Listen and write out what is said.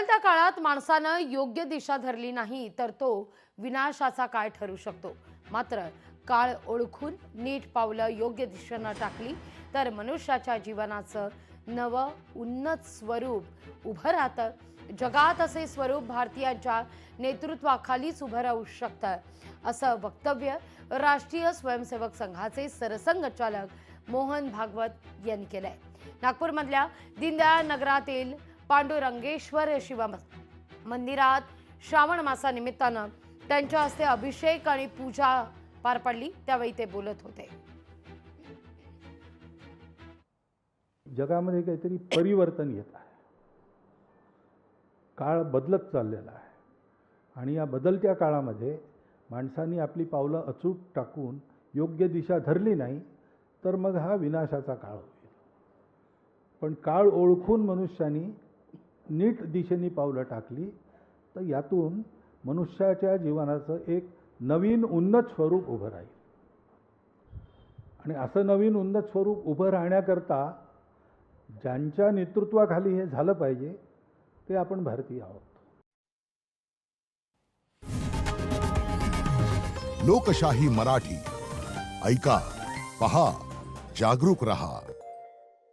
बदलत्या काळात माणसानं योग्य दिशा धरली नाही तर तो विनाशाचा काळ ठरू शकतो। मात्र काळ ओळखून नीट पावलं योग्य दिशेनं टाकली तर मनुष्याच्या जीवनाचं नवं उन्नत स्वरूप उभं राहतं। जगात असे स्वरूप भारतीयांच्या नेतृत्वाखालीच उभं राहू शकतं, असं वक्तव्य राष्ट्रीय स्वयंसेवक संघाचे सरसंघचालक मोहन भागवत यांनी केलंय। नागपूरमधल्या दीनदयाळ नगरातील पांडुरंगेश्वर शिव मंदिरात श्रावण मासानिमित्तानं त्यांच्या हस्ते अभिषेक आणि पूजा पार पडली, त्यावेळी ते बोलत होते। जगामध्ये काहीतरी परिवर्तन येत आहे, काळ बदलत चाललेला आहे आणि या बदलत्या काळामध्ये माणसांनी आपली पावलं अचूक टाकून योग्य दिशा धरली नाही तर मग हा विनाशाचा काळ होईल। पण काळ ओळखून मनुष्यानी नीट दिशेने पावलं टाकली तर यातून मनुष्याच्या जीवनाचं एक नवीन उन्नत स्वरूप उभं राहील। आणि असं नवीन उन्नत स्वरूप उभं राहण्याकरता ज्यांच्या नेतृत्वाखाली हे झालं पाहिजे ते आपण भारतीय आहोत। लोकशाही मराठी ऐका, पहा, जागरूक रहा।